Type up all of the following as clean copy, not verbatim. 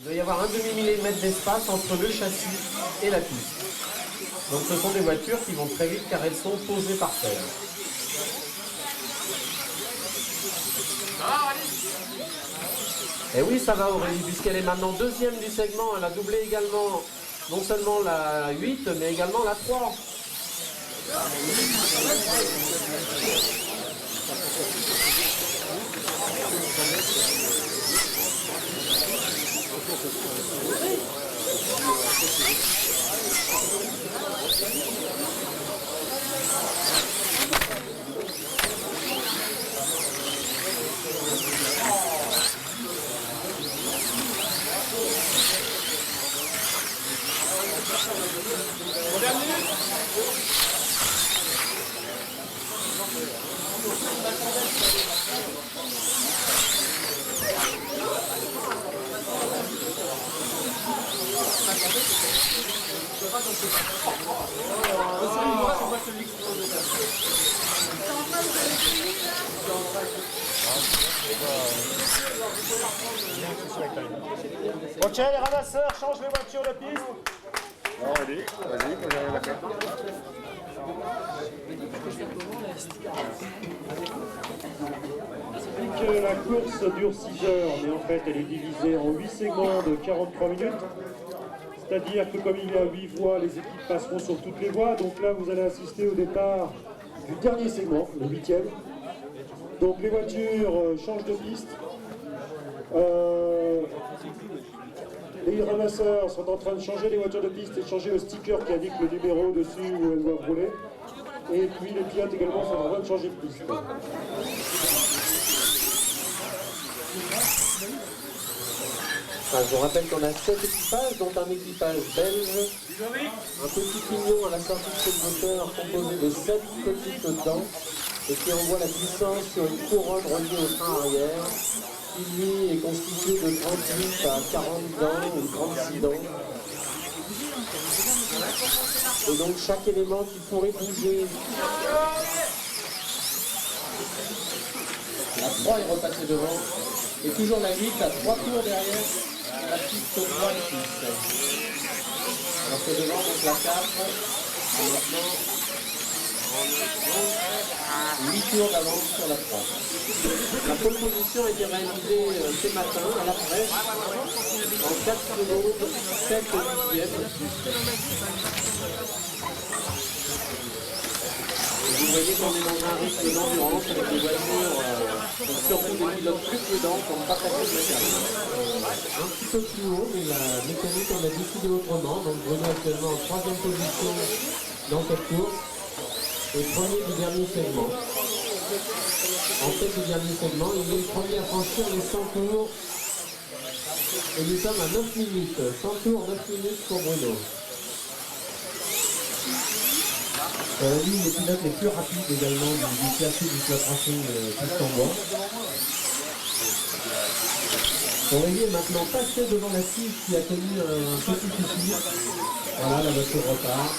Il doit y avoir un demi-millimètre d'espace entre le châssis et la piste. Donc ce sont des voitures qui vont très vite car elles sont posées par terre. Et oui, ça va Aurélie, puisqu'elle est maintenant deuxième du segment. Elle a doublé également non seulement la 8, mais également la 3. Ok, les ramasseurs, changent les voitures de piste. Non, allez, vas-y, vous avez la carte. La course dure 6 heures, mais en fait elle est divisée en 8 segments de 43 minutes. C'est-à-dire que comme il y a 8 voies, les équipes passeront sur toutes les voies. Donc là, vous allez assister au départ du dernier segment, le 8e. Donc les voitures changent de piste. Les ramasseurs sont en train de changer les voitures de piste et de changer le sticker qui indique le numéro dessus où elles doivent rouler. Et puis les pilotes également sont en train de changer de piste. Enfin, je vous rappelle qu'on a 7 équipages, dont un équipage belge, un petit pignon à la sortie de cette moteur composé de 7 petites dents et qui envoie la puissance sur une couronne reliée au frein arrière, qui lui est constitué de 38 à 40 dents ou 36 dents. Et donc chaque élément qui pourrait bouger. La 3 est repassée devant. Et toujours la 8 à 3 tours derrière la piste 3 et 6. Alors que devant donc la 4 a maintenant 8 tours d'avance sur la 3. La pole position a été réalisée ce matin à la fraîche en 4 secondes 7 dixièmes. Vous voyez qu'on est dans un rythme d'endurance avec des voitures, surtout des pilotes plus prudents pour ne pas passer le mécanique. Un petit peu plus haut, mais la mécanique on a décidé autrement. Donc Bruno actuellement en 3e position dans cette course et premier du dernier segment. En tête du dernier segment, il est le premier à franchir les 100 tours et nous sommes à 9 minutes. 100 tours, 9 minutes pour Bruno. Lui, les pilotes les plus rapides également du classé du club racing piste en bois. Aurélie est maintenant passé devant la 6 qui a connu un petit souci. Voilà, la voiture repart.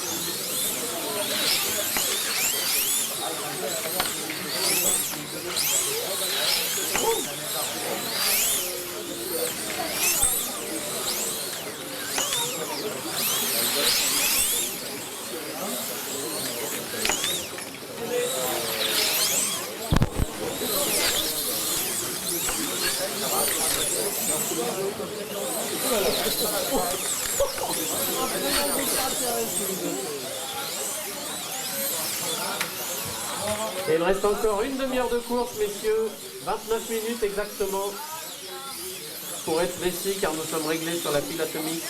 Et il reste encore une demi-heure de course, messieurs, 29 minutes exactement, pour être précis, car nous sommes réglés sur la pile atomique.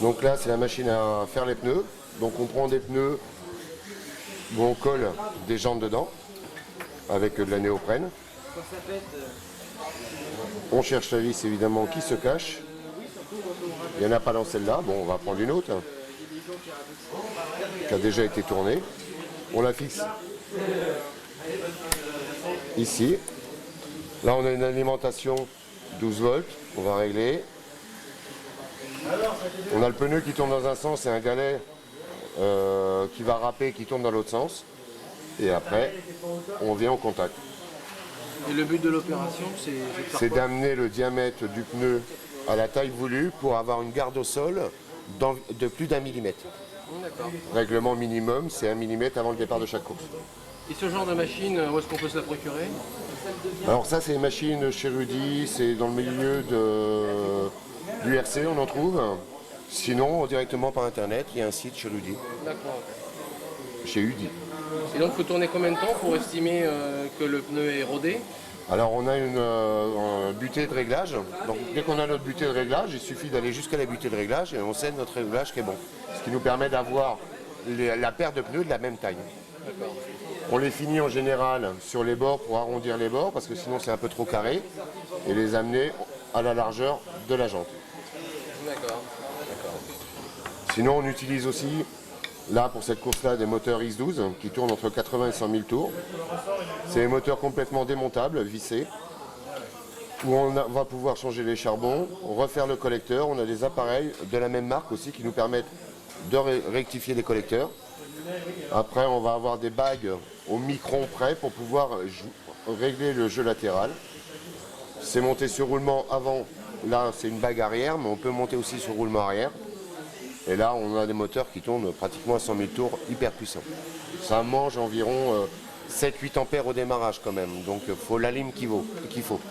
Donc là, c'est la machine à faire les pneus. Donc on prend des pneus où on colle des jantes dedans avec de la néoprène. On cherche la vis évidemment qui se cache. Il n'y en a pas dans celle-là. Bon, on va prendre une autre qui a déjà été tournée. On la fixe ici. Là, on a une alimentation 12 volts. On va régler. On a le pneu qui tourne dans un sens et un galet qui va râper, qui tourne dans l'autre sens. Et après, on vient au contact. Et le but de l'opération, c'est de faire C'est quoi? d'amener le diamètre du pneu à la taille voulue pour avoir une garde au sol de plus d'1 millimètre. D'accord. Règlement minimum, c'est 1 millimètre avant le départ de chaque course. Et ce genre de machine, où est-ce qu'on peut se la procurer? Alors ça, c'est une machine chez Rudy, c'est dans le milieu du RC, on en trouve. Sinon, directement par Internet, il y a un site chez Rudy, D'accord. chez Udi. Et donc, il faut tourner combien de temps pour estimer que le pneu est rodé? Alors on a une butée de réglage. Donc dès qu'on a notre butée de réglage, il suffit d'aller jusqu'à la butée de réglage et on sait notre réglage qui est bon. Ce qui nous permet d'avoir la paire de pneus de la même taille. D'accord. On les finit en général sur les bords pour arrondir les bords parce que sinon c'est un peu trop carré et les amener à la largeur de la jante. D'accord. Sinon on utilise aussi là pour cette course-là des moteurs X12 qui tournent entre 80 et 100 000 tours. C'est des moteurs complètement démontables, vissés, où on va pouvoir changer les charbons, refaire le collecteur. On a des appareils de la même marque aussi qui nous permettent de rectifier les collecteurs. Après on va avoir des bagues au micron près pour pouvoir régler le jeu latéral. C'est monté sur roulement avant, là c'est une bague arrière, mais on peut monter aussi sur roulement arrière. Et là, on a des moteurs qui tournent pratiquement à 100 000 tours, hyper puissants. Ça mange environ 7-8 ampères au démarrage quand même, donc il faut la lime qu'il faut.